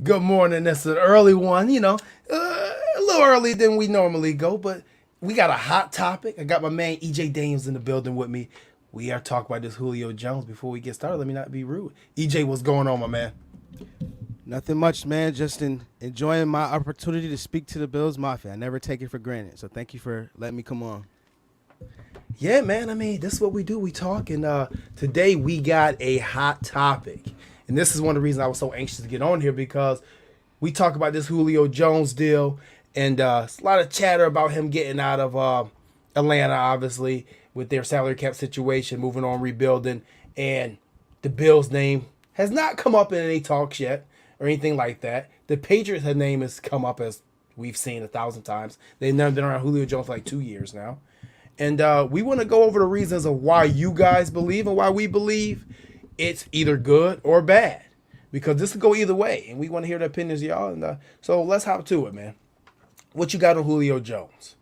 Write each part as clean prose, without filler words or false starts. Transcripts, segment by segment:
Good morning. It's an early one, a little earlier than we normally go, but we got a hot topic. I got my man EJ Daniels in the building with me. We are talking about this Julio Jones. Before we get started, let me not be rude. EJ, what's going on, my man? Nothing much, man. Just enjoying my opportunity to speak to the Bills Mafia. I never take it for granted. So thank you for letting me come on. Yeah, man. I mean, this is what we do. We talk, and today we got a hot topic, and this is one of the reasons I was so anxious to get on here because we talk about this Julio Jones deal, and it's a lot of chatter about him getting out of Atlanta, obviously with their salary cap situation, moving on, rebuilding, and the Bills' name has not come up in any talks yet or anything like that. The Patriots' name has come up as we've seen 1,000 times. They've never been around Julio Jones for like 2 years now. And we want to go over the reasons of why you guys believe and why we believe it's either good or bad. Because this could go either way. And we want to hear the opinions of y'all. And so let's hop to it, man. What you got on Julio Jones?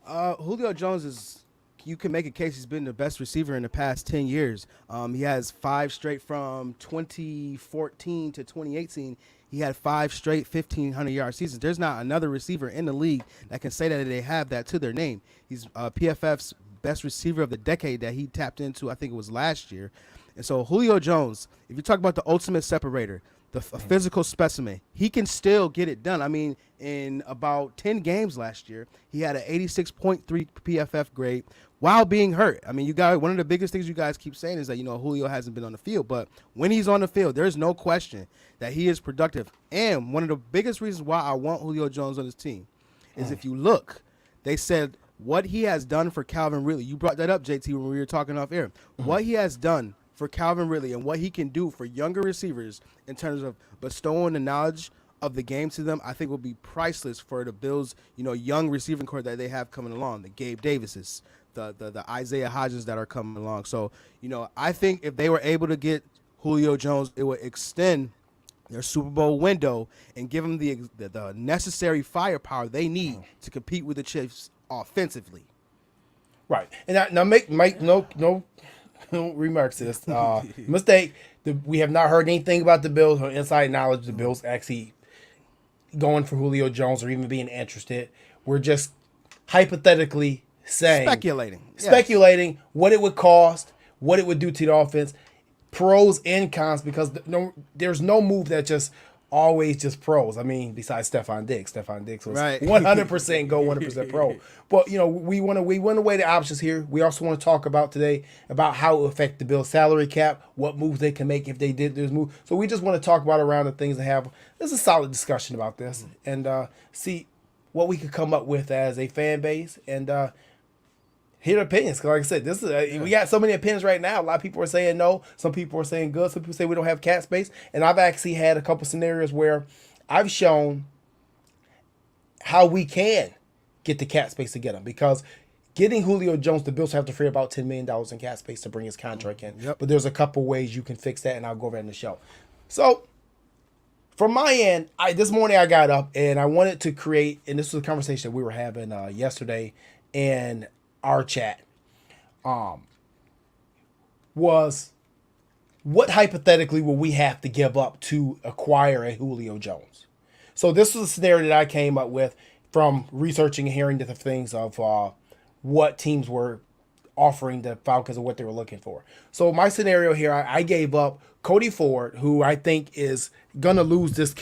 Julio Jones is, you can make a case he's been the best receiver in the past 10 years. He has five straight from 2014 to 2018. He had five straight 1,500-yard seasons. There's not another receiver in the league that can say that they have that to their name. He's PFF's best receiver of the decade that he tapped into, I think it was last year. And so Julio Jones, if you talk about the ultimate separator, a physical specimen, he can still get it done. I mean, in about 10 games last year, he had an 86.3 PFF grade while being hurt. I mean, you guys, one of the biggest things you guys keep saying is that, Julio hasn't been on the field. But when he's on the field, there's no question that he is productive. And one of the biggest reasons why I want Julio Jones on his team is if you look, they said what he has done for Calvin Ridley. You brought that up, JT, when we were talking off air. What he has done for Calvin Ridley and what he can do for younger receivers in terms of bestowing the knowledge of the game to them, I think will be priceless for the Bills, young receiving core that they have coming along, the Gabe Davises, the Isaiah Hodgins that are coming along. So, I think if they were able to get Julio Jones, it would extend their Super Bowl window and give them the necessary firepower they need to compete with the Chiefs offensively. Right. And now make no remarks to this. Mistake. We have not heard anything about the Bills or inside knowledge the Bills actually going for Julio Jones or even being interested. We're just hypothetically saying. Speculating what it would cost, what it would do to the offense, pros and cons, because there's no move that just always just pros. I mean, besides Stephon Diggs. Stephon Diggs was right. 100% go, 100% pro. But, we want to weigh the options here. We also want to talk about today about how it will affect the Bills salary cap, what moves they can make if they did this move. So we just want to talk about around the things that have this is a solid discussion about this and see what we could come up with as a fan base and hear opinions. Because like I said, this is we got so many opinions right now. A lot of people are saying no. Some people are saying good. Some people say we don't have cap space. And I've actually had a couple scenarios where I've shown how we can get the cap space to get him. Because getting Julio Jones, the Bills have to free about $10 million in cap space to bring his contract in. Yep. But there's a couple ways you can fix that, and I'll go over that in the show. So from my end, this morning I got up and I wanted to create, and this was a conversation we were having yesterday in our chat, was what hypothetically will we have to give up to acquire a Julio Jones? So this was a scenario that I came up with from researching and hearing different things of what teams were offering the Falcons and what they were looking for. So my scenario here, I gave up Cody Ford, who I think is gonna lose this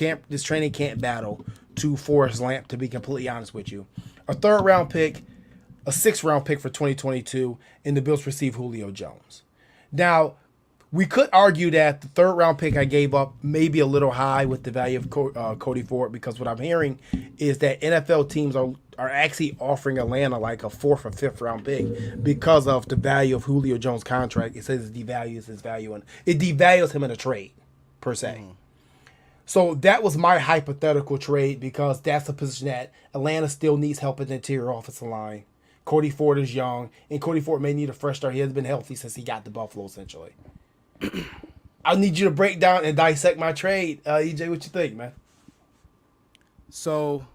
training camp battle to Forrest Lamp, to be completely honest with you. A third round pick, a sixth round pick for 2022, and the Bills receive Julio Jones. Now, we could argue that the third round pick I gave up may be a little high with the value of Cody Ford, because what I'm hearing is that NFL teams are actually offering Atlanta like a fourth or fifth round pick because of the value of Julio Jones' contract. It says it devalues his value, and it devalues him in a trade, per se. So that was my hypothetical trade, because that's a position that Atlanta still needs help in the interior offensive line. Cody Ford is young, and Cody Ford may need a fresh start. He hasn't been healthy since he got to Buffalo, essentially. I need you to break down and dissect my trade. EJ, what you think, man? So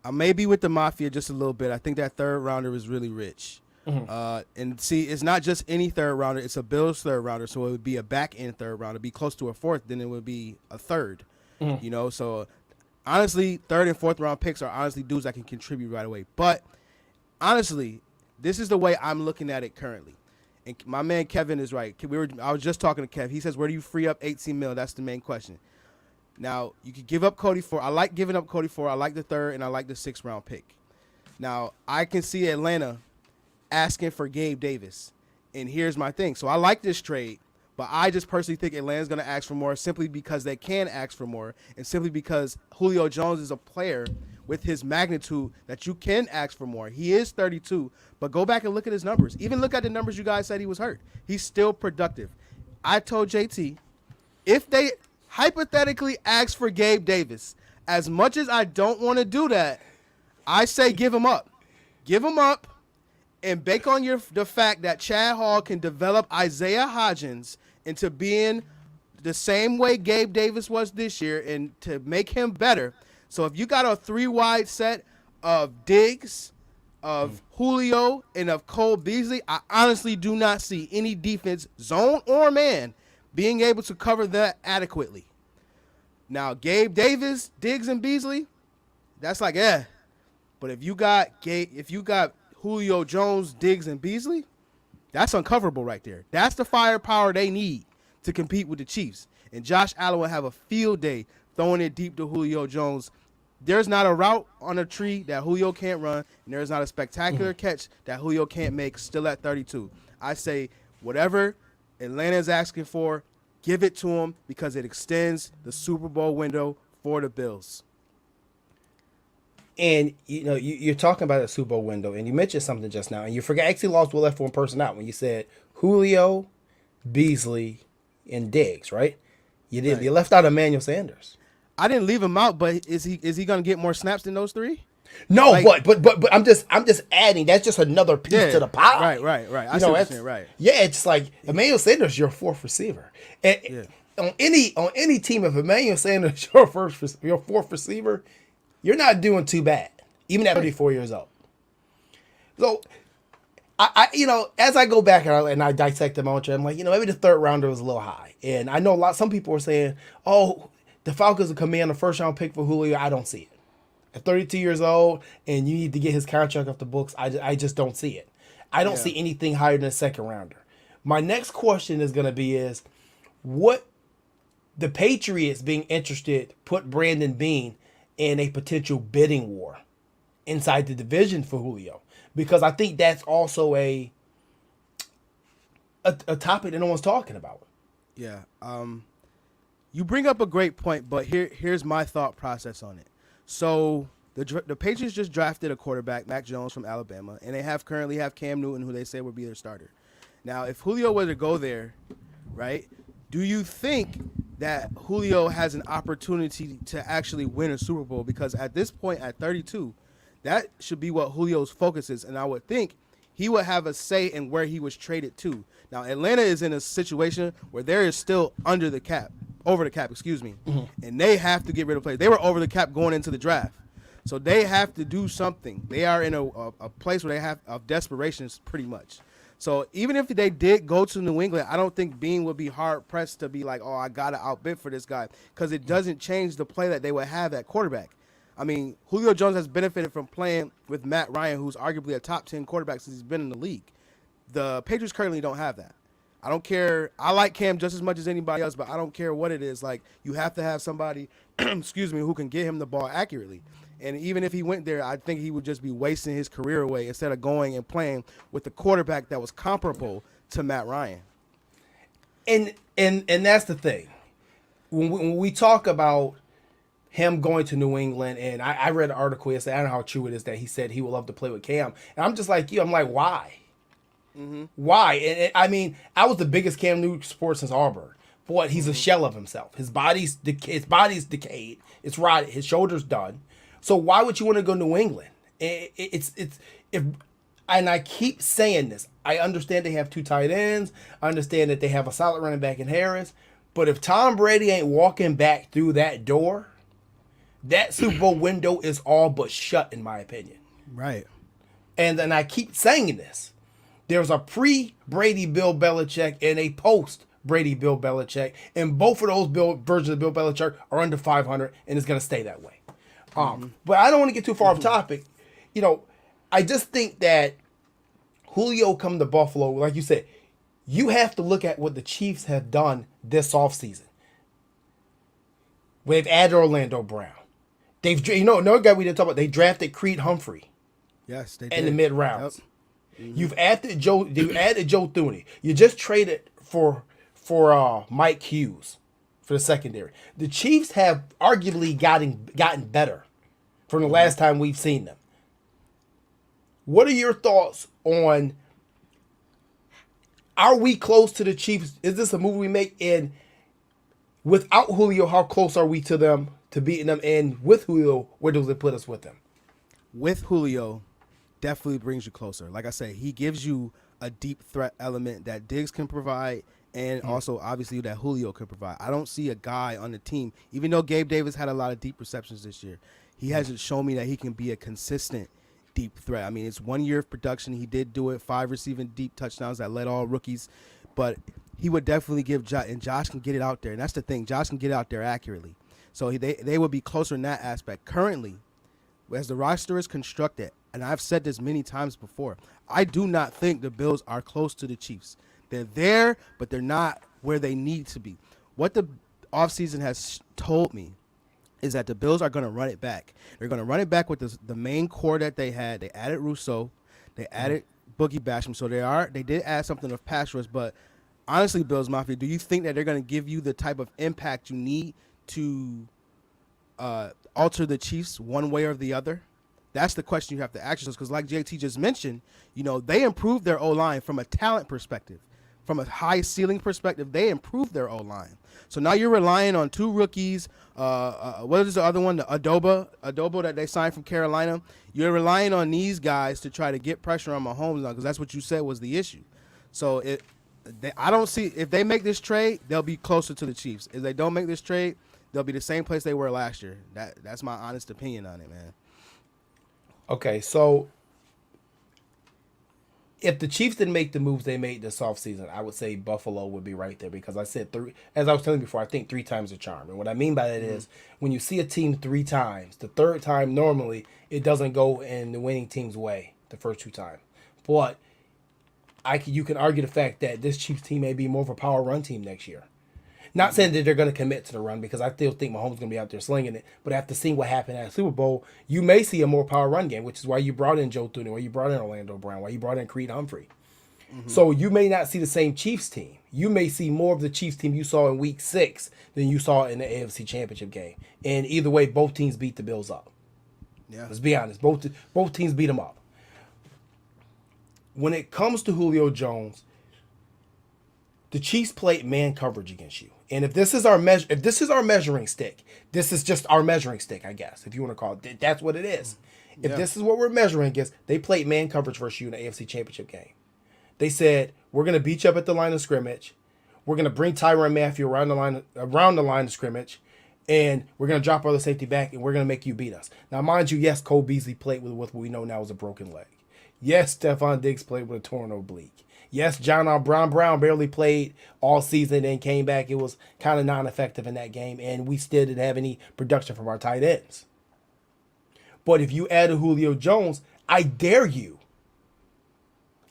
I may be with the Mafia just a little bit. I think that third rounder is really rich. And see, it's not just any third rounder. It's a Bills third rounder, so it would be a back-end third rounder. It'd be close to a fourth, then it would be a third. You know, so honestly, third and fourth round picks are honestly dudes that can contribute right away. But honestly, this is the way I'm looking at it currently. And my man Kevin is right. I was just talking to Kev. He says, where do you free up 18 mil? That's the main question. Now, you could give up Cody Ford. I like giving up Cody Ford. I like the third, and I like the 6th round pick. Now, I can see Atlanta asking for Gabe Davis. And here's my thing. So I like this trade, but I just personally think Atlanta's going to ask for more simply because they can ask for more, and simply because Julio Jones is a player with his magnitude that you can ask for more. He is 32, but go back and look at his numbers. Even look at the numbers you guys said he was hurt. He's still productive. I told JT, if they hypothetically ask for Gabe Davis, as much as I don't want to do that, I say give him up. Give him up and bank on the fact that Chad Hall can develop Isaiah Hodgins into being the same way Gabe Davis was this year and to make him better. So if you got a 3-wide set of Diggs, of Julio, and of Cole Beasley, I honestly do not see any defense, zone or man, being able to cover that adequately. Now, Gabe Davis, Diggs, and Beasley, that's like, But if you got Julio Jones, Diggs, and Beasley, that's uncoverable right there. That's the firepower they need to compete with the Chiefs. And Josh Allen will have a field day throwing it deep to Julio Jones. There's not a route on a tree that Julio can't run, and there's not a spectacular catch that Julio can't make still at 32. I say whatever Atlanta's asking for, give it to him because it extends the Super Bowl window for the Bills. And, you know, you're talking about a Super Bowl window, and you mentioned something just now, and you forgot, actually left one person out when you said Julio, Beasley, and Diggs, right? You did. Right. You left out Emmanuel Sanders. I didn't leave him out, but is he going to get more snaps than those three? No, like, but I'm just adding. That's just another piece to the pie. Right. I see what you're saying, right. Yeah, it's like Emmanuel Sanders, your 4th receiver. And on any team, if Emmanuel Sanders your 4th receiver, you're not doing too bad, even at 34 years old. So, I as I go back and I dissect them on, I'm like, maybe the 3rd rounder was a little high. And I know some people are saying, oh, the Falcons will command a 1st round pick for Julio. I don't see it. At 32 years old, and you need to get his contract off the books, I just don't see it. I don't see anything higher than a 2nd rounder. My next question is going to be what the Patriots being interested put Brandon Beane in a potential bidding war inside the division for Julio, because I think that's also a topic that no one's talking about. Yeah. You bring up a great point, but here's my thought process on it. So the Patriots just drafted a quarterback, Mac Jones from Alabama, and they currently have Cam Newton, who they say would be their starter. Now, if Julio were to go there, right, do you think that Julio has an opportunity to actually win a Super Bowl? Because at this point, at 32, that should be what Julio's focus is, and I would think he would have a say in where he was traded to. Now, Atlanta is in a situation where they is still over the cap, and they have to get rid of players. They were over the cap going into the draft, so they have to do something. They are in a place where they have of desperation, pretty much. So even if they did go to New England, I don't think Beane would be hard-pressed to be like, oh, I got to outbid for this guy, because it doesn't change the play that they would have at quarterback. I mean, Julio Jones has benefited from playing with Matt Ryan, who's arguably a top 10 quarterback since he's been in the league. The Patriots currently don't have that. I don't care. I like Cam just as much as anybody else, but I don't care what it is. Like, you have to have somebody, who can get him the ball accurately. And even if he went there, I think he would just be wasting his career away instead of going and playing with the quarterback that was comparable to Matt Ryan. And that's the thing. When we talk about him going to New England, and I read an article yesterday, I don't know how true it is, that he said he would love to play with Cam. And I'm just like you. I'm like, why? Mm-hmm. Why? And I mean, I was the biggest Cam Newton supporter since Auburn. Boy, he's a shell of himself. His body's decayed. It's rotted. His shoulder's done. So why would you want to go to New England? And I keep saying this. I understand they have 2 tight ends. I understand that they have a solid running back in Harris. But if Tom Brady ain't walking back through that door, that Super Bowl window is all but shut, in my opinion. Right. And then I keep saying this. There's a pre-Brady Bill Belichick and a post Brady, Bill Belichick, and both of those versions of Bill Belichick are under 500, and it's going to stay that way. But I don't want to get too far off topic. You know, I just think that Julio come to Buffalo, like you said, you have to look at what the Chiefs have done this offseason. They've added Orlando Brown. Another guy we didn't talk about, they drafted Creed Humphrey. Yes, they in did. the mid rounds. Yep. You've added Joe Thuney. You just traded for Mike Hughes for the secondary. The Chiefs have arguably gotten better from the last time we've seen them. What are your thoughts on, are we close to the Chiefs? Is this a move we make? And without Julio, how close are we to them, to beating them? And with Julio, where does it put us with them? With Julio, definitely brings you closer. Like I say, he gives you a deep threat element that Diggs can provide, and also obviously that Julio can provide. I don't see a guy on the team, even though Gabe Davis had a lot of deep receptions this year, he hasn't shown me that he can be a consistent deep threat. I mean, it's 1 year of production. He did do it, 5 receiving deep touchdowns that led all rookies, but he would definitely give Josh, and Josh can get it out there. And that's the thing. Josh can get it out there accurately. So they would be closer in that aspect. Currently, as the roster is constructed, and I've said this many times before, I do not think the Bills are close to the Chiefs. They're there, but they're not where they need to be. What the offseason has told me is that the Bills are going to run it back. They're going to run it back with the main core that they had. They added Rousseau. They added Boogie Basham. So they did add something of pass rush. But honestly, Bills Mafia, do you think that they're going to give you the type of impact you need to alter the Chiefs one way or the other? That's the question you have to ask yourselves, because like JT just mentioned, they improved their O-line from a talent perspective. From a high ceiling perspective, they improved their O-line. So now you're relying on 2 rookies. What is the other one? The Adobo that they signed from Carolina. You're relying on these guys to try to get pressure on Mahomes now, because that's what you said was the issue. So I don't see, if they make this trade, they'll be closer to the Chiefs. If they don't make this trade, they'll be the same place they were last year. That's my honest opinion on it, man. Okay, so if the Chiefs didn't make the moves they made this offseason, I would say Buffalo would be right there, because I said as I was telling you before, I think 3 times a charm. And what I mean by that is, when you see a team 3 times, the third time normally it doesn't go in the winning team's way the first 2 times. But you can argue the fact that this Chiefs team may be more of a power run team next year. Not saying that they're going to commit to the run, because I still think Mahomes is going to be out there slinging it. But after seeing what happened at the Super Bowl, you may see a more power run game, which is why you brought in Joe Thuney, why you brought in Orlando Brown, why you brought in Creed Humphrey. So you may not see the same Chiefs team. You may see more of the Chiefs team you saw in Week 6 than you saw in the AFC Championship game. And either way, both teams beat the Bills up. Yeah. Let's be honest. Both teams beat them up. When it comes to Julio Jones, the Chiefs played man coverage against you. And if this is our measuring stick, this is just our measuring stick, I guess, if you want to call it. That's what it is. If this is what we're measuring against, they played man coverage versus you in the AFC Championship game. They said, we're going to beat you up at the line of scrimmage. We're going to bring Tyrann Mathieu around the line of scrimmage, and we're going to drop our other safety back, and we're going to make you beat us. Now, mind you, yes, Cole Beasley played with what we know now is a broken leg. Yes, Stephon Diggs played with a torn oblique. Yes, John Brown barely played all season and came back. It was kind of non-effective in that game, and we still didn't have any production from our tight ends. But if you add a Julio Jones, I dare you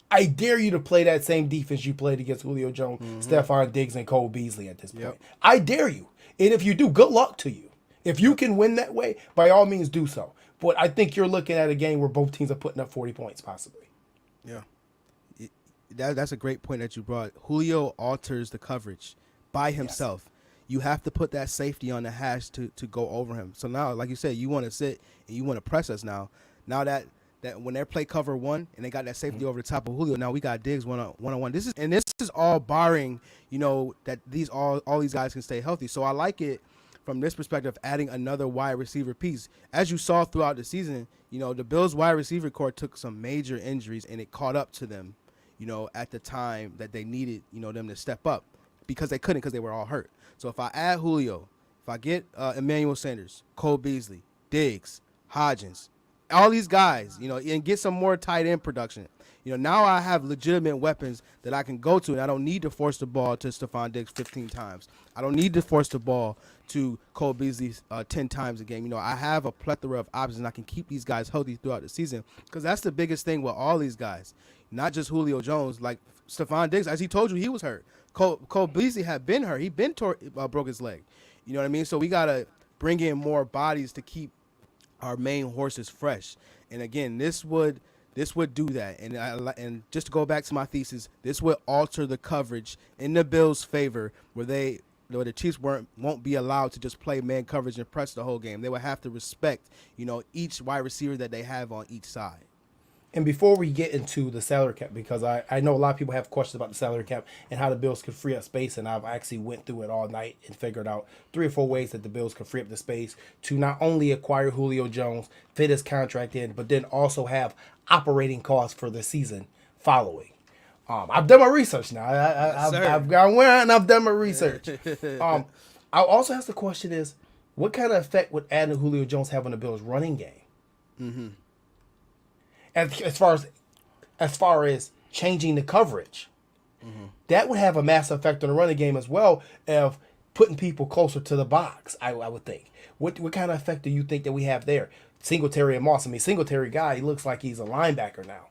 to play that same defense you played against Julio Jones, Stephon Diggs, and Cole Beasley at this point. I dare you. And if you do, good luck to you. If you can win that way, by all means do so. But I think you're looking at a game where both teams are putting up 40 points, possibly. Yeah. That's a great point that you brought. Julio alters the coverage by himself. Yes. You have to put that safety on the hash to go over him. So now, like you said, you want to sit and you want to press us now. Now that when they play cover 1 and they got that safety over the top of Julio, now we got Diggs one-on-one. This is all barring, that all these guys can stay healthy. So I like it from this perspective, adding another wide receiver piece. As you saw throughout the season, the Bills wide receiver core took some major injuries, and it caught up to them, at the time that they needed, them to step up, because they couldn't, because they were all hurt. So if I add Julio, if I get Emmanuel Sanders, Cole Beasley, Diggs, Hodgins, all these guys, and get some more tight end production. Now I have legitimate weapons that I can go to, and I don't need to force the ball to Stephon Diggs 15 times. I don't need to force the ball to Cole Beasley 10 times a game. I have a plethora of options, and I can keep these guys healthy throughout the season, because that's the biggest thing with all these guys, not just Julio Jones. Like Stephon Diggs, as he told you, he was hurt. Cole Beasley had been hurt. He broke his leg. You know what I mean? So we got to bring in more bodies to keep our main horses fresh. And again, this would do that. And just to go back to my thesis, this would alter the coverage in the Bills' favor, where the Chiefs won't be allowed to just play man coverage and press the whole game. They would have to respect, each wide receiver that they have on each side. And before we get into the salary cap, because I know a lot of people have questions about the salary cap and how the Bills could free up space, and I've actually went through it all night and figured out 3 or 4 ways that the Bills could free up the space to not only acquire Julio Jones, fit his contract in, but then also have operating costs for the season following. I've done my research now. I've gone where and I've done my research. I'll also ask the question is, what kind of effect would adding Julio Jones have on the Bills' running game? Mm-hmm. As far as changing the coverage, that would have a massive effect on the running game as well, of putting people closer to the box. I would think. What kind of effect do you think that we have there? Singletary and Moss. I mean, Singletary guy, he looks like he's a linebacker now.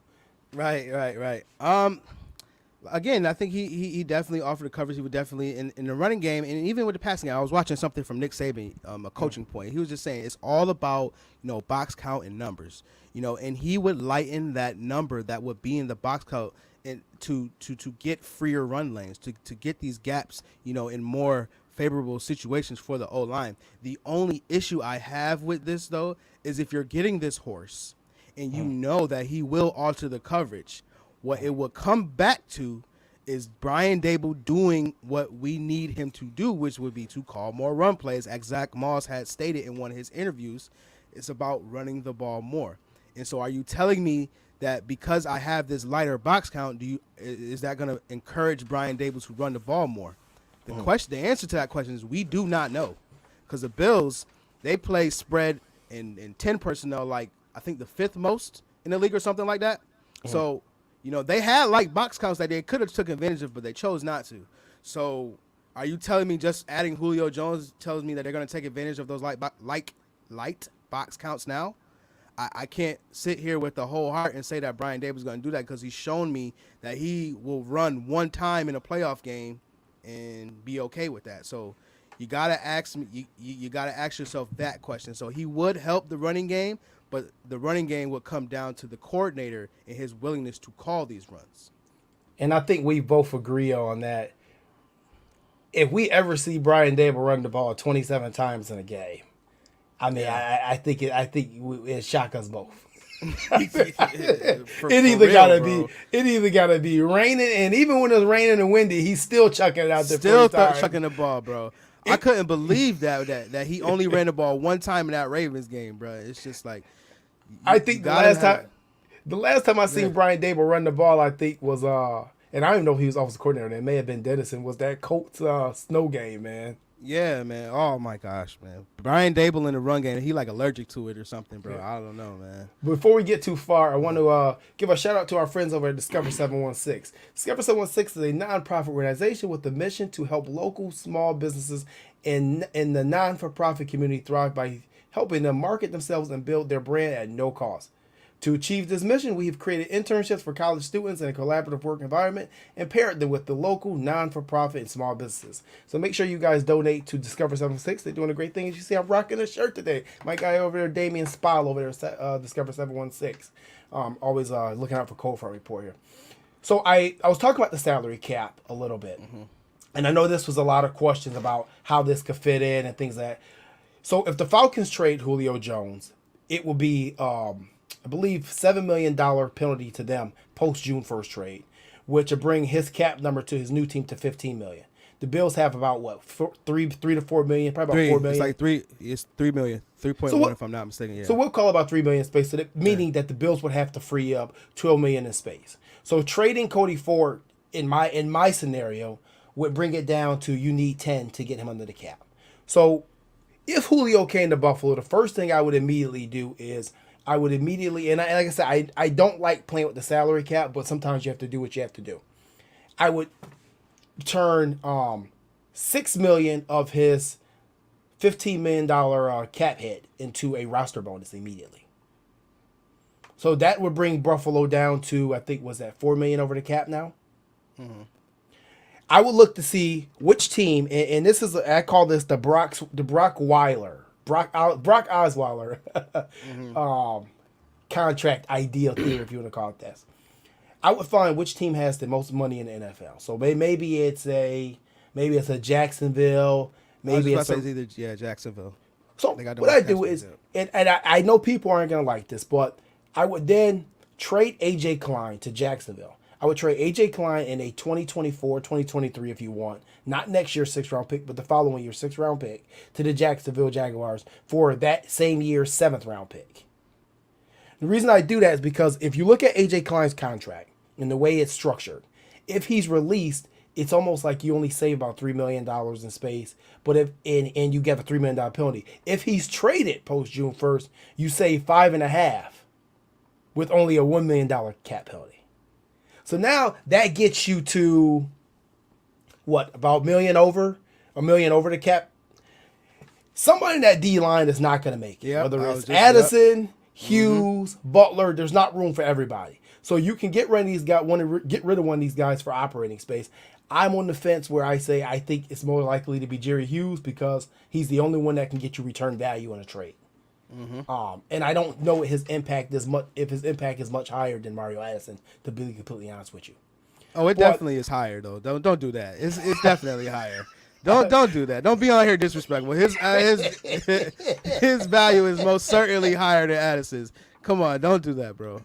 Right. Again, I think he definitely offered the coverage. He would definitely in the running game, and even with the passing game. I was watching something from Nick Saban, a coaching point. He was just saying it's all about box count and numbers. And he would lighten that number that would be in the box count and to get freer run lanes, to get these gaps, in more favorable situations for the O-line. The only issue I have with this, though, is if you're getting this horse and you know that he will alter the coverage, what it will come back to is Brian Dable doing what we need him to do, which would be to call more run plays. As Zach Moss had stated in one of his interviews, it's about running the ball more. And so are you telling me that because I have this lighter box count, is that going to encourage Brian Dable to run the ball more? The answer to that question is we do not know, because the Bills, they play spread in 10 personnel, like I think the 5th most in the league or something like that. So, they had like box counts that they could have took advantage of, but they chose not to. So are you telling me just adding Julio Jones tells me that they're going to take advantage of those light box counts now? I can't sit here with the whole heart and say that Brian Dable is going to do that, because he's shown me that he will run one time in a playoff game and be okay with that. So you gotta ask me. You gotta ask yourself that question. So he would help the running game, but the running game would come down to the coordinator and his willingness to call these runs. And I think we both agree on that. If we ever see Brian Dable run the ball 27 times in a game, I mean, yeah. I think it shock us both. It either gotta be raining, and even when it's raining and windy, he's still chucking it out there. Still chucking the ball, bro. I couldn't believe that he only ran the ball one time in that Ravens game, bro. It's just like I think the last time I seen Brian Dable run the ball, I think was and I don't even know if he was offensive coordinator. It may have been Dennison. Was that Colts snow game, man? Yeah, man. Oh my gosh, man. Brian Dable in the run game, he like allergic to it or something, bro. Yeah. I don't know, man. Before we get too far, I want to give a shout out to our friends over at Discover 716. Discover 716 is a nonprofit organization with the mission to help local small businesses in the non-for-profit community thrive by helping them market themselves and build their brand at no cost. To achieve this mission, we have created internships for college students in a collaborative work environment and paired them with the local non-for-profit and small businesses. So make sure you guys donate to Discover 76. They're doing a great thing. As you see, I'm rocking a shirt today. My guy over there, Damian Spile over there, Discover 716. Always looking out for Cold Front Report here. So I was talking about the salary cap a little bit. Mm-hmm. And I know this was a lot of questions about how this could fit in and things like that. So if the Falcons trade Julio Jones, it will be... I believe $7 million penalty to them post June 1st trade, which will bring his cap number to his new team to $15 million. The Bills have about what, 3 to 4 million, probably about $4 million. It's like $3 million, 3.1 if I'm not mistaken. Yeah. So we'll call about $3 million in space, so that, meaning that the Bills would have to free up $12 million in space. So trading Cody Ford in my scenario would bring it down to you need 10 to get him under the cap. So if Julio came to Buffalo, the first thing I would immediately do is I would immediately, and like I said, I don't like playing with the salary cap, but sometimes you have to do what you have to do. I would turn $6 million of his $15 million cap hit into a roster bonus immediately. So that would bring Buffalo down to, I think, was that $4 million over the cap now? Mm-hmm. I would look to see which team, and this is, I call this the Brock Osweiler mm-hmm. Contract ideal theory, if you want to call it that. I would find which team has the most money in the NFL. So maybe it's a Jacksonville. Maybe it's either Jacksonville. So what I do is, and I know people aren't going to like this, but I would then trade A.J. Klein to Jacksonville. I would trade A.J. Klein in a 2024, 2023 if you want. Not next year's 6th-round pick, but the following year's 6th-round pick to the Jacksonville Jaguars for that same year's 7th-round pick. The reason I do that is because if you look at A.J. Klein's contract and the way it's structured, if he's released, it's almost like you only save about $3 million in space, but and you get a $3 million penalty. If he's traded post June 1st, you save $5.5 million with only a $1 million cap penalty. So now that gets you to what, about $1 million over the cap. Somebody in that D line is not going to make it. Yep, whether it's Addison, Hughes, mm-hmm. Butler, there's not room for everybody. So you can get rid of these guys. Want to get rid of one of these guys for operating space. I'm on the fence where I say I think it's more likely to be Jerry Hughes because he's the only one that can get you return value in a trade. Mm-hmm. And I don't know his impact is much. If his impact is much higher than Mario Addison, to be completely honest with you. Oh, it definitely is higher though. Don't do that. It's definitely higher. Don't do that. Don't be on here disrespectful. His value is most certainly higher than Addison's. Come on, don't do that, bro.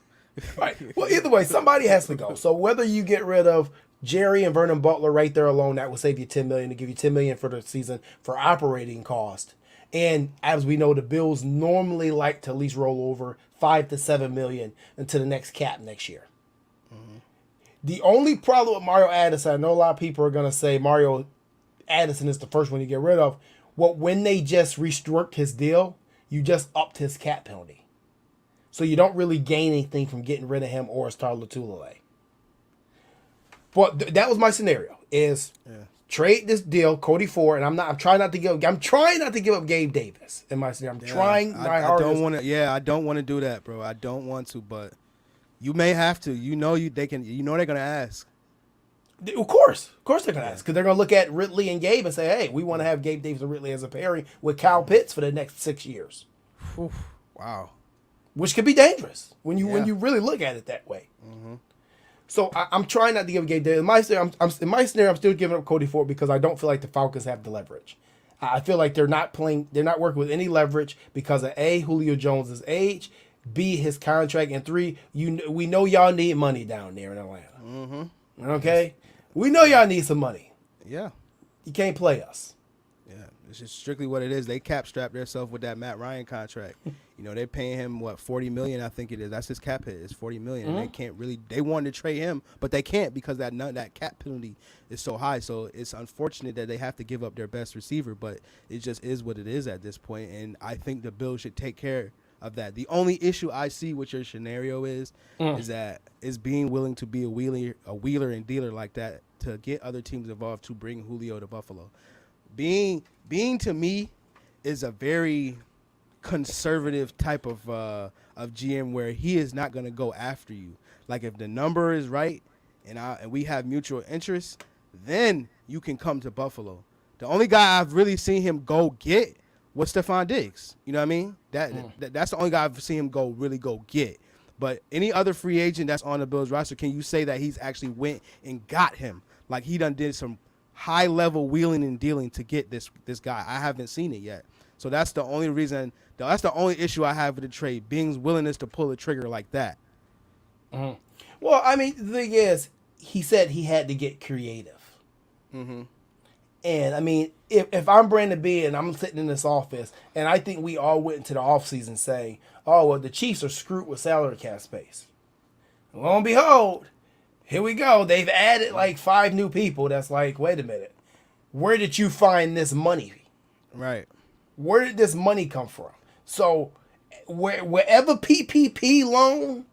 Right. Well, either way, somebody has to go. So whether you get rid of Jerry and Vernon Butler right there alone, that will save you $10 million to give you $10 million for the season for operating cost. And as we know, the Bills normally like to at least roll over $5 to $7 million into the next cap next year. Mm-hmm. The only problem with Mario Addison, I know a lot of people are going to say Mario Addison is the first one you get rid of. Well, when they just restructured his deal, you just upped his cap penalty. So you don't really gain anything from getting rid of him or Star Lotulelei. But that was my scenario: trade this deal, Cody Ford, and I'm trying not to give up Gabe Davis in my scenario. I'm trying my hardest. I don't want to do that, bro. I don't want to, but you may have to. They're gonna ask. Of course they're gonna ask because they're gonna look at Ridley and Gabe and say, hey, we want to have Gabe Davis and Ridley as a pairing with Kyle Pitts for the next 6 years. Wow. Which could be dangerous when you really look at it that way. Mm-hmm. So I'm trying not to give Gabe Davis. In my scenario, I'm still giving up Cody Ford because I don't feel like the Falcons have the leverage. I feel like they're not working with any leverage because of A, Julio Jones' age, B, his contract, and 3, we know y'all need money down there in Atlanta. Mm-hmm. Okay? We know y'all need some money. Yeah. You can't play us. Yeah, it's just strictly what it is. They cap strapped themselves with that Matt Ryan contract. They're paying him $40 million, I think it is. That's his cap hit. It's $40 million. Mm-hmm. And they can't really. They wanted to trade him, but they can't because that cap penalty is so high. So it's unfortunate that they have to give up their best receiver, but it just is what it is at this point. And I think the Bills should take care of that. The only issue I see with your scenario is being willing to be a wheeler and dealer like that to get other teams involved to bring Julio to Buffalo. Being to me is a very conservative type of GM where he is not going to go after you. Like if the number is right and we have mutual interest, then you can come to Buffalo. The only guy I've really seen him go get was Stephon Diggs. You know what I mean? That's the only guy I've seen him go get. But any other free agent that's on the Bills roster, can you say that he's actually went and got him? Like he done did some high level wheeling and dealing to get this guy. I haven't seen it yet. So that's the only reason. That's the only issue I have with the trade. Bing's willingness to pull a trigger like that. Mm-hmm. Well, I mean, the thing is, he said he had to get creative. Mm-hmm. And I mean, if I'm Brandon B and I'm sitting in this office, and I think we all went into the offseason saying, oh, well, the Chiefs are screwed with salary cap space. And lo and behold, here we go. They've added like 5 new people. That's like, wait a minute. Where did you find this money? Right. Where did this money come from? So wherever PPP loan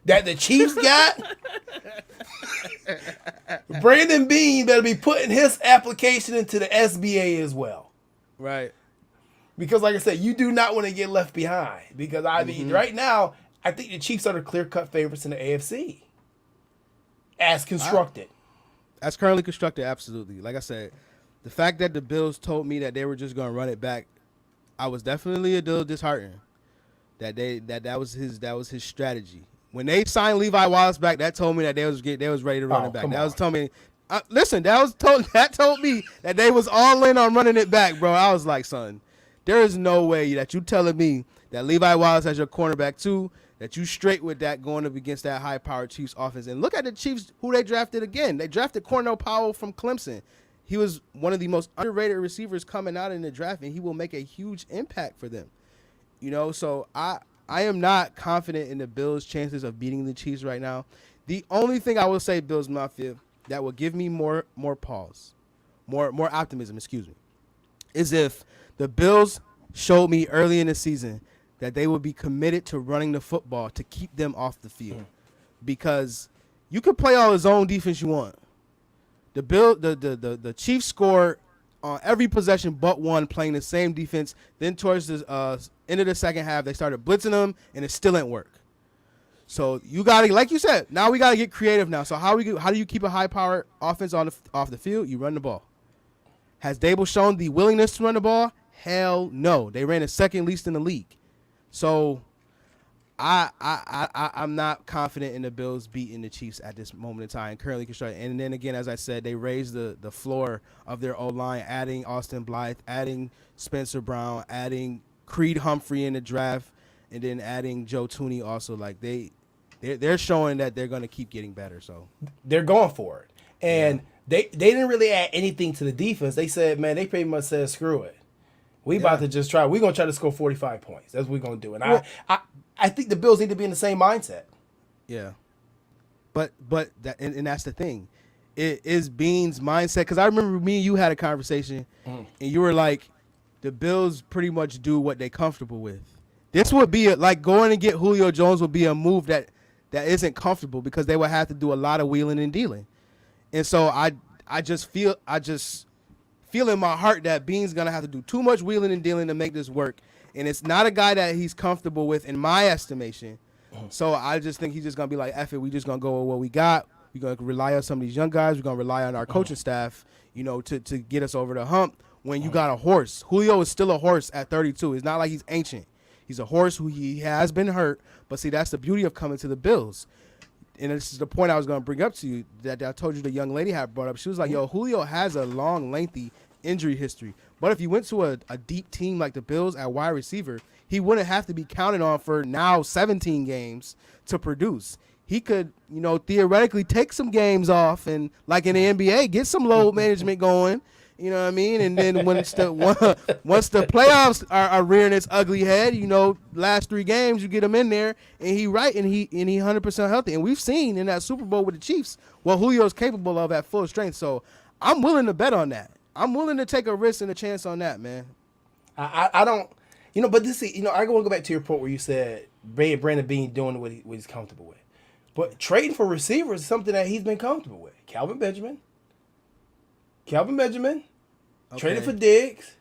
that the Chiefs got, Brandon Beane better be putting his application into the SBA as well. Right. Because, like I said, you do not want to get left behind. Because I mean, right now, I think the Chiefs are the clear-cut favorites in the AFC, as constructed. As currently constructed, absolutely. Like I said, the fact that the Bills told me that they were just going to run it back, I was definitely a little disheartened. That was his strategy. When they signed Levi Wallace back, that told me that they was ready to run it back. That was telling me. Listen, that told me that they was all in on running it back, bro. I was like, son, there is no way that you telling me that Levi Wallace has your cornerback too, that you straight with that going up against that high-powered Chiefs offense. And look at the Chiefs, who they drafted again. They drafted Cornell Powell from Clemson. He was one of the most underrated receivers coming out in the draft, and he will make a huge impact for them. You know, so I am not confident in the Bills' chances of beating the Chiefs right now. The only thing I will say, Bills Mafia, that will give me more pause, more optimism, is if the Bills showed me early in the season that they would be committed to running the football to keep them off the field. Because you could play all the zone defense you want. The Chiefs scored on every possession but one, playing the same defense. Then towards the end of the second half, they started blitzing them, and it still didn't work. So you got to, like you said, now we got to get creative now. So how do you keep a high-powered offense off the field? You run the ball. Has Dable shown the willingness to run the ball? Hell no. They ran the second least in the league. So I'm not confident in the Bills beating the Chiefs at this moment in time, currently constructed. And then again, as I said, they raised the floor of their O-line, adding Austin Blythe, adding Spencer Brown, adding Creed Humphrey in the draft, and then adding Joe Tooney also. Like they're showing that they're going to keep getting better. So they're going for it. And they didn't really add anything to the defense. They said, man, they pretty much said, screw it. We about to just try. We're going to try to score 45 points. That's what we're going to do. And I think the Bills need to be in the same mindset. Yeah. But and that's the thing. It is Beane's mindset. Because I remember me and you had a conversation, and you were like, the Bills pretty much do what they're comfortable with. This would be like going and get Julio Jones would be a move that isn't comfortable because they would have to do a lot of wheeling and dealing. And so I just feel in my heart that Beane's going to have to do too much wheeling and dealing to make this work. And it's not a guy that he's comfortable with in my estimation. So I just think he's just going to be like, F it, we just going to go with what we got. We're going to rely on some of these young guys. We're going to rely on our coaching staff, to get us over the hump when you got a horse. Julio is still a horse at 32. It's not like he's ancient. He's a horse who he has been hurt. But, see, that's the beauty of coming to the Bills. And this is the point I was going to bring up to you that I told you the young lady had brought up. She was like, Julio has a long, lengthy injury history. But if you went to a deep team like the Bills at wide receiver, he wouldn't have to be counted on for now 17 games to produce. He could, theoretically take some games off and, like in the NBA, get some load management going. You know what I mean? And then once the playoffs are rearing its ugly head, last 3 games you get him in there and he 100% healthy. And we've seen in that Super Bowl with the Chiefs what Julio's capable of at full strength. So I'm willing to bet on that. I'm willing to take a risk and a chance on that, man. I don't, but this is, I want to go back to your point where you said Brandon Beane doing what he's comfortable with. But trading for receivers is something that he's been comfortable with. Calvin Benjamin. Okay. Traded for Diggs.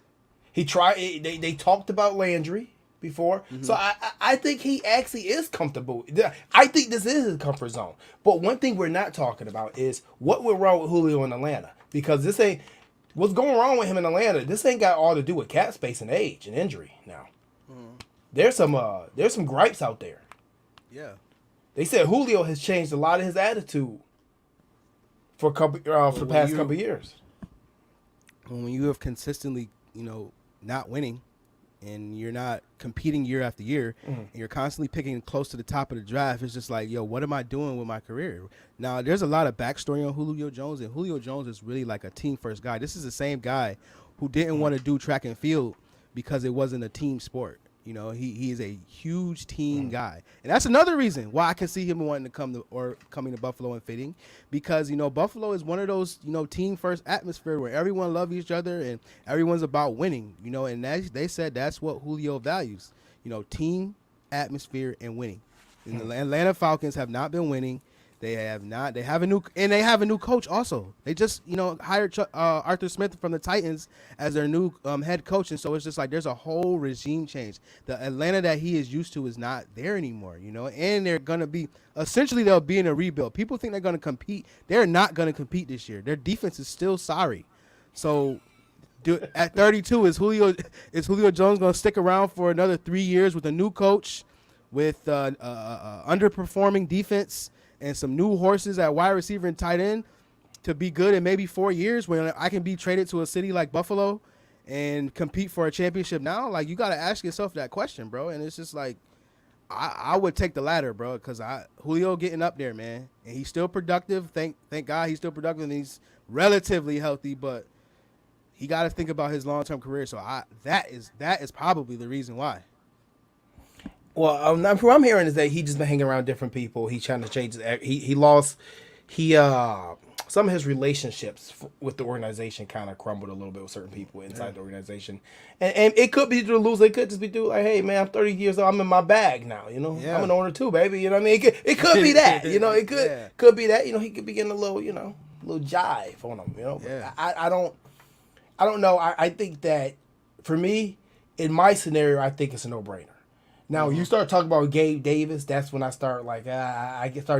He tried. They talked about Landry before, so I think he actually is comfortable. I think this is his comfort zone. But one thing we're not talking about is what went wrong with Julio in Atlanta, because this ain't what's going wrong with him in Atlanta. This ain't got all to do with cap space and age and injury. Now, there's some gripes out there. Yeah, they said Julio has changed a lot of his attitude for the past couple years. When you have consistently, not winning, and you're not competing year after year, and you're constantly picking close to the top of the draft, it's just like, what am I doing with my career? Now, there's a lot of backstory on Julio Jones, and Julio Jones is really like a team-first guy. This is the same guy who didn't want to do track and field because it wasn't a team sport. He is a huge team guy. And that's another reason why I can see him wanting to coming to Buffalo and fitting, because, Buffalo is one of those, team first atmosphere where everyone loves each other and everyone's about winning, and they said that's what Julio values, team atmosphere and winning. And the Atlanta Falcons have not been winning. They have not. They have a new coach also. They just hired Arthur Smith from the Titans as their new head coach, and so it's just like there's a whole regime change. The Atlanta that he is used to is not there anymore, and they're gonna be they'll be in a rebuild. People think they're gonna compete. They're not gonna compete this year. Their defense is still sorry. So at 32, is Julio Jones gonna stick around for another 3 years with a new coach, with underperforming defense? And some new horses at wide receiver and tight end to be good in maybe 4 years when I can be traded to a city like Buffalo and compete for a championship now? Like, you got to ask yourself that question, bro. And it's just like, I would take the latter, bro, because Julio getting up there, man. And he's still productive. Thank God he's still productive and he's relatively healthy, but he got to think about his long-term career. So that is probably the reason why. Well, what I'm hearing is that he just been hanging around different people. He's trying to change. He lost. Some of his relationships with the organization kind of crumbled a little bit with certain people inside the organization, and it could be due to lose. It could just be due like, hey man, I'm 30 years old. I'm in my bag now. Yeah. I'm an owner too, baby. You know what I mean? It could be that. It could be that. He could be getting a little little jive on him. Yeah. I don't know. I think that for me, in my scenario, I think it's a no-brainer. Now, you start talking about Gabe Davis, that's when I start start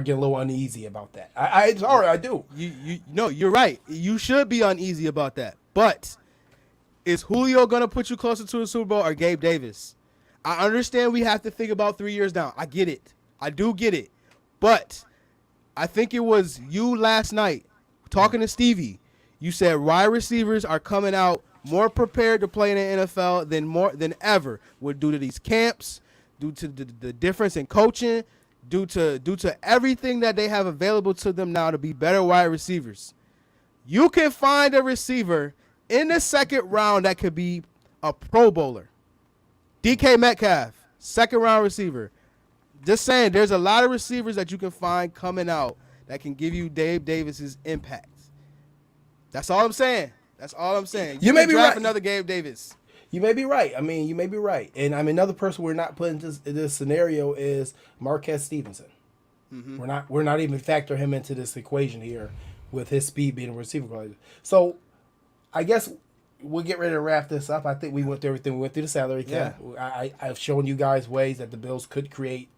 getting a little uneasy about that. I do. You're right. You should be uneasy about that. But is Julio going to put you closer to a Super Bowl or Gabe Davis? I understand we have to think about 3 years down. I get it. I do get it. But I think it was you last night talking to Stevie. You said wide receivers are coming out more prepared to play in the NFL than ever, due to these camps, due to the difference in coaching, due to everything that they have available to them now to be better wide receivers. You can find a receiver in the second round that could be a Pro Bowler. DK Metcalf, second round receiver. Just saying, there's a lot of receivers that you can find coming out that can give you Dave Davis's impact. That's all I'm saying. You may be right. Another Gabe Davis. You may be right. You may be right. And another person we're not putting in this scenario is Marquez Stevenson. Mm-hmm. We're not even factoring him into this equation here with his speed being a receiver. So I guess we'll get ready to wrap this up. I think we went through everything. We went through the salary cap. Yeah. I've shown you guys ways that the Bills could create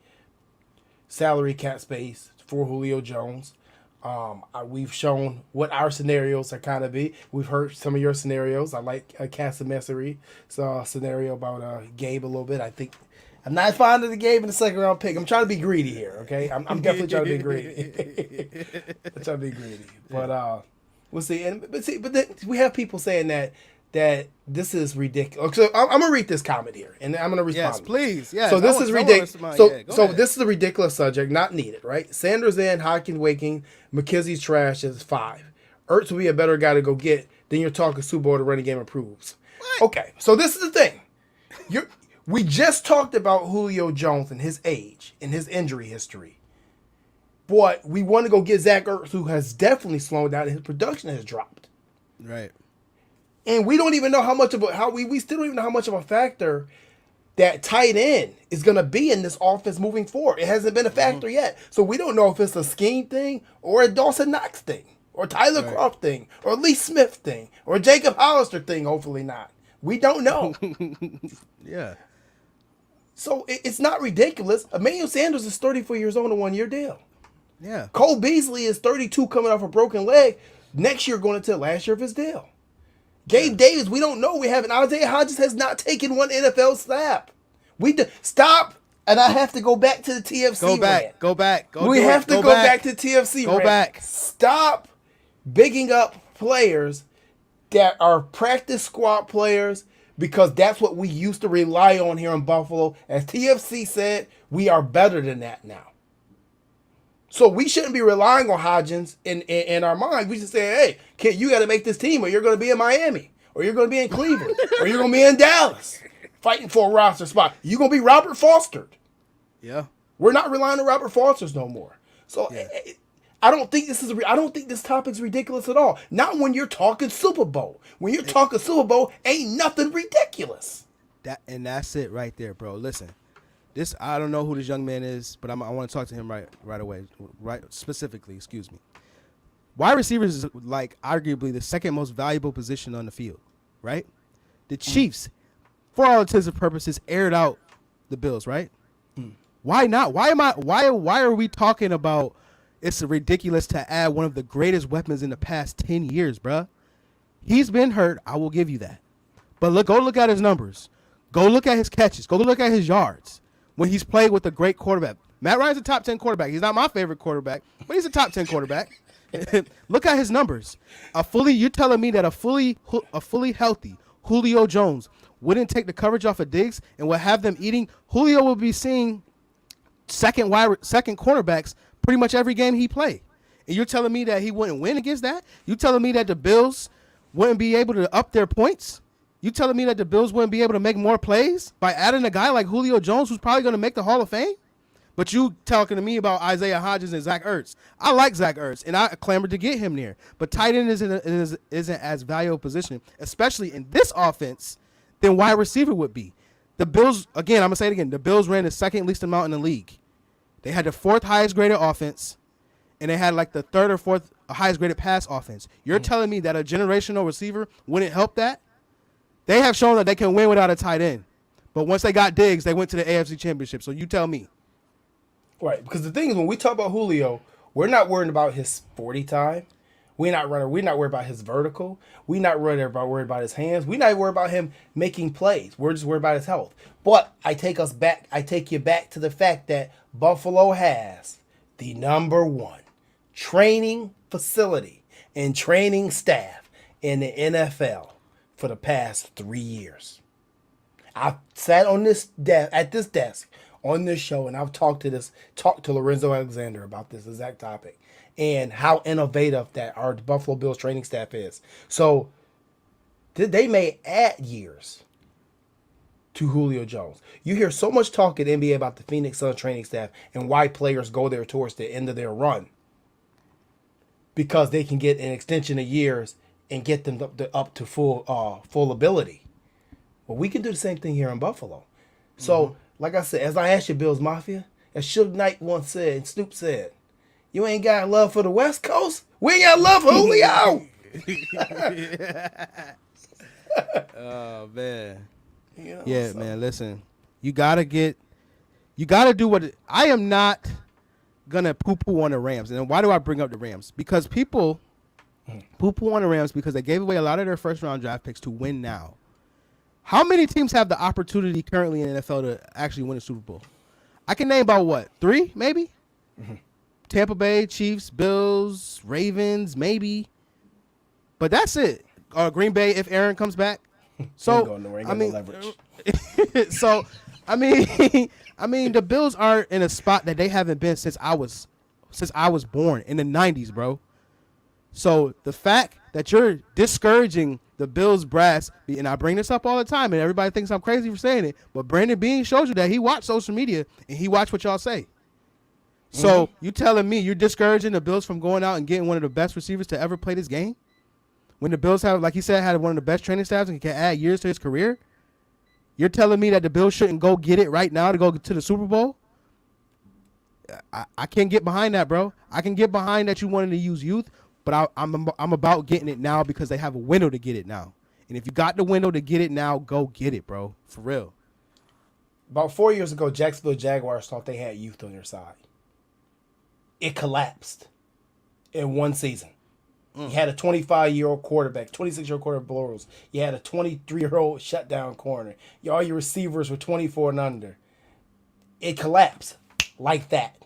salary cap space for Julio Jones. We've shown what our scenarios are kind of be. We've heard some of your scenarios. I like Casamessary scenario about Gabe a little bit. I think I'm not fond of the Gabe in the second round pick. I'm trying to be greedy here. Okay, I'm definitely trying to be greedy. I'm trying to be greedy, but we'll see. But then we have people saying that this is ridiculous. So I'm gonna read this comment here, and I'm gonna respond. Yes, please. Yes. So this is ridiculous. So this is a ridiculous subject, not needed, right? Sanders in, Hopkins waking, McKenzie's trash is 5. Ertz will be a better guy to go get. Then you're talking Super Bowl, the running game improves. What? Okay, so this is the thing. We just talked about Julio Jones and his age and his injury history. But we want to go get Zach Ertz, who has definitely slowed down and his production has dropped. Right. And we don't even know we still don't even know how much of a factor that tight end is going to be in this offense moving forward. It hasn't been a factor yet. So we don't know if it's a scheme thing or a Dawson Knox thing or Tyler Kroft thing or Lee Smith thing or Jacob Hollister thing. Hopefully not. We don't know. Yeah. So it's not ridiculous. Emmanuel Sanders is 34 years old on a 1-year deal. Yeah. Cole Beasley is 32 coming off a broken leg. Next year going into the last year of his deal. Gabe Davis, we don't know. We haven't. Isaiah Hodgins has not taken one NFL snap. Stop, and I have to go back to the TFC. Go back. We have to go back to TFC. Go back. Stop bigging up players that are practice squad players because that's what we used to rely on here in Buffalo. As TFC said, we are better than that now. So we shouldn't be relying on Hodgins in our mind. We should say, hey, kid, you got to make this team or you're going to be in Miami or you're going to be in Cleveland or you're going to be in Dallas fighting for a roster spot. You're going to be Robert Fostered. Yeah. We're not relying on Robert Foster's no more. So I don't think this topic's ridiculous at all. Not when you're talking Super Bowl. When you're talking Super Bowl, ain't nothing ridiculous. That's it right there, bro. Listen. This I don't know who this young man is, but I want to talk to him right away. Right, specifically, excuse me. Wide receivers is like arguably the second most valuable position on the field, right? The Chiefs, for all intents and purposes, aired out the Bills, right? Why not? Why are we talking about it's ridiculous to add one of the greatest weapons in the past 10 years, bruh? He's been hurt. I will give you that. But go look at his numbers. Go look at his catches. Go look at his yards when he's played with a great quarterback. Matt Ryan's a top 10 quarterback. He's not my favorite quarterback, but he's a top 10 quarterback. Look at his numbers. You're telling me that a fully healthy Julio Jones wouldn't take the coverage off of Diggs and would have them eating? Julio will be seeing second cornerbacks pretty much every game he play. And you're telling me that he wouldn't win against that? You telling me that the Bills wouldn't be able to up their points? You telling me that the Bills wouldn't be able to make more plays by adding a guy like Julio Jones, who's probably going to make the Hall of Fame? But you talking to me about Isaiah Hodgins and Zach Ertz. I like Zach Ertz, and I clamored to get him there. But tight end isn't as valuable a position, especially in this offense, than wide receiver would be. The Bills, again, I'm going to say it again, the Bills ran the second least amount in the league. They had the fourth highest graded offense, and they had like the third or fourth highest graded pass offense. You're telling me that a generational receiver wouldn't help that? They have shown that they can win without a tight end. But once they got Diggs, they went to the AFC Championship. So you tell me. Right, because the thing is, when we talk about Julio, we're not worried about his 40 time. We're not worried about his vertical. We're not worried about his hands. We're not worried about him making plays. We're just worried about his health. But I take you back to the fact that Buffalo has the number one training facility and training staff in the NFL for the past 3 years. I've sat on this desk on this show, and I've talked to Lorenzo Alexander about this exact topic and how innovative that our Buffalo Bills training staff is. So they may add years to Julio Jones. You hear so much talk in NBA about the Phoenix Suns training staff and why players go there towards the end of their run, because they can get an extension of years and get them up to full ability. Well, we can do the same thing here in Buffalo. So, like I said, as I asked you, Bills Mafia, as Suge Knight once said, and Snoop said, you ain't got love for the West Coast? We ain't got love for Julio. Oh, man. You know, Yeah, man, listen. You got to do what I am not going to poo-poo on the Rams. And why do I bring up the Rams? Because people poo-poo on the Rams because they gave away a lot of their first-round draft picks to win now. How many teams have the opportunity currently in the NFL to actually win a Super Bowl? I can name about, 3, maybe? Tampa Bay, Chiefs, Bills, Ravens, maybe. But that's it. Green Bay, if Aaron comes back. So, I mean, so, I mean, the Bills are in a spot that they haven't been since I was born in the 90s, bro. So the fact that you're discouraging the Bills brass, and I bring this up all the time, and everybody thinks I'm crazy for saying it, but Brandon Beane shows you that he watched social media and he watched what y'all say. So you telling me you're discouraging the Bills from going out and getting one of the best receivers to ever play this game? When the Bills have, like he said, had one of the best training staffs and can add years to his career? You're telling me that the Bills shouldn't go get it right now to go to the Super Bowl? I can't get behind that, bro. I can get behind that you wanted to use youth, but I'm about getting it now because they have a window to get it now. And if you got the window to get it now, go get it, bro. For real. About 4 years ago, Jacksonville Jaguars thought they had youth on their side. It collapsed in one season. You had a 25-year-old quarterback, 26-year-old quarterback blows. You had a 23-year-old shutdown corner. All your receivers were 24 and under. It collapsed like that.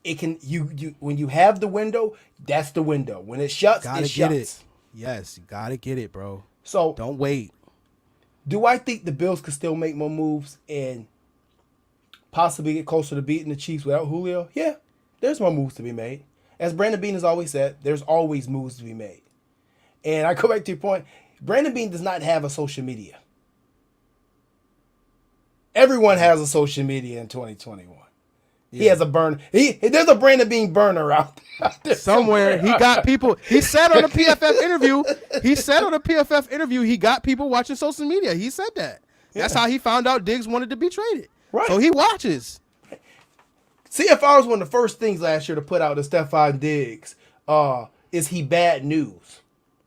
It can you when you have the window, that's the window. When it shuts, it shuts. Yes, you gotta get it, bro. So don't wait. Do I think the Bills could still make more moves and possibly get closer to beating the Chiefs without Julio? Yeah, there's more moves to be made. As Brandon Beane has always said, there's always moves to be made. And I go back to your point, Brandon Beane does not have a social media. Everyone has a social media in 2021. Yeah. He has a burn. There's a Brandon Beane burner out there somewhere. He got people. He said on the PFF interview. He got people watching social media. He said that. That's how he found out Diggs wanted to be traded. Right. So he watches. CFR was one of the first things last year to put out to Stephon Diggs. Is he bad news?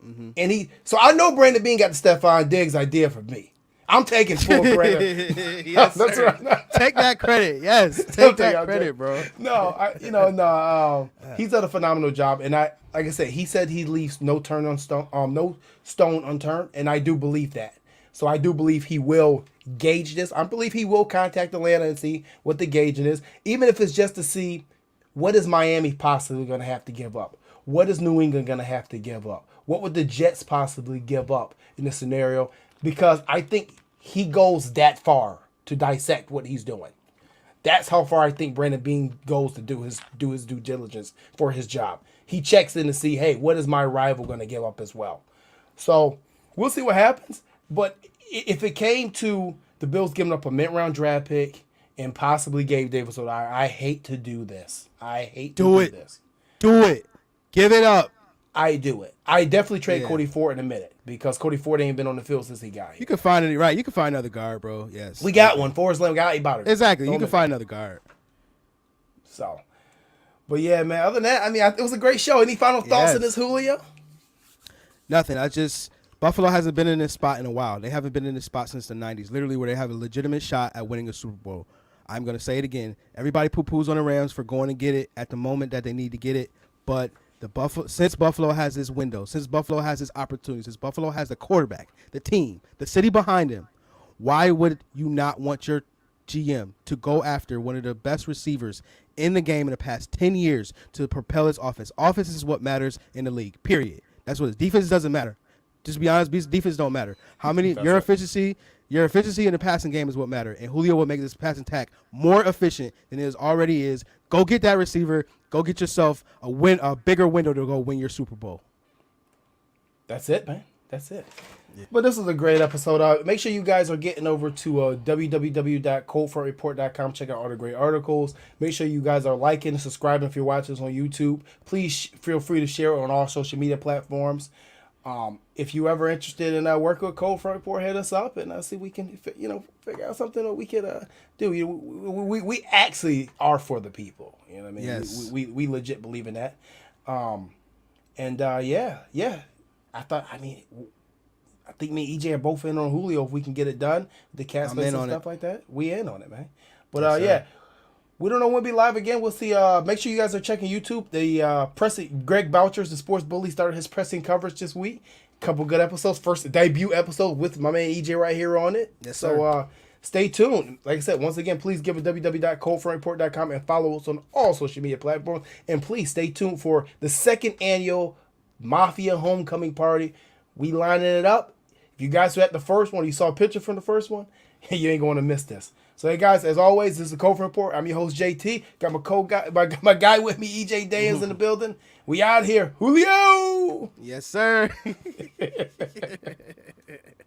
Mm-hmm. And so I know Brandon Beane got the Stephon Diggs idea for me. I'm taking full credit. Yes, That's sir. right. Take that credit. Yes, take that credit, bro. No, he's done a phenomenal job, and like I said, he said he leaves no stone unturned, and I do believe that. So I do believe he will gauge this. I believe he will contact Atlanta and see what the gauging is, even if it's just to see what is Miami possibly going to have to give up. What is New England going to have to give up? What would the Jets possibly give up in this scenario? Because I think he goes that far to dissect what he's doing. That's how far I think Brandon Beane goes to do his due diligence for his job. He checks in to see, hey, what is my rival going to give up as well? So we'll see what happens. But if it came to the Bills giving up a mid-round draft pick and possibly Gabe Davis, I hate to do this. I hate to do this. Do it. Give it up. I do it. I definitely trade Cody Ford in a minute because Cody Ford ain't been on the field since he got here. You can find it right. You can find another guard, bro. Yes, we got one. Forrest Lamb got about it. Exactly. You can find another guard. So, but yeah, man. Other than that, I mean, it was a great show. Any final thoughts on this, Julio? Nothing. Buffalo hasn't been in this spot in a while. They haven't been in this spot since the 90s, literally where they have a legitimate shot at winning a Super Bowl. I'm going to say it again. Everybody poo-poos on the Rams for going to get it at the moment that they need to get it, but since Buffalo has this window, since Buffalo has this opportunity, since Buffalo has the quarterback, the team, the city behind him, why would you not want your GM to go after one of the best receivers in the game in the past 10 years to propel his offense? Offense is what matters in the league, period. That's what it is. Defense doesn't matter. Just be honest, defense don't matter. Your efficiency in the passing game is what matters. And Julio will make this passing attack more efficient than it already is. Go get that receiver. Go get yourself a bigger window to go win your Super Bowl. That's it, man. That's it. Yeah. But this is a great episode. Make sure you guys are getting over to www.coldfrontreport.com. Check out all the great articles. Make sure you guys are liking and subscribing if you're watching this on YouTube. Please feel free to share it on all social media platforms. If you ever interested in working with Cold Front Report, hit us up and see if we can figure out something that we can do. We actually are for the people. You know what I mean? Yes. We legit believe in that. Yeah. I think me and EJ are both in on Julio if we can get it done. The cast space and stuff like that. We in on it, man. But yeah. We don't know when we'll be live again. We'll see. Make sure you guys are checking YouTube. The Greg Bouchers, the sports bully, started his pressing coverage this week. Couple good episodes. First debut episode with my man EJ right here on it. Yes, so sir. Stay tuned. Like I said, once again, please give it www.coldfrontreport.com and follow us on all social media platforms. And please stay tuned for the second annual Mafia Homecoming Party. We lining it up. If you guys were at the first one, you saw a picture from the first one, you ain't going to miss this. So, hey, guys, as always, this is the Cold Front Report. I'm your host, JT. Got my guy with me, EJ Dayans, in the building. We out here. Julio! Yes, sir.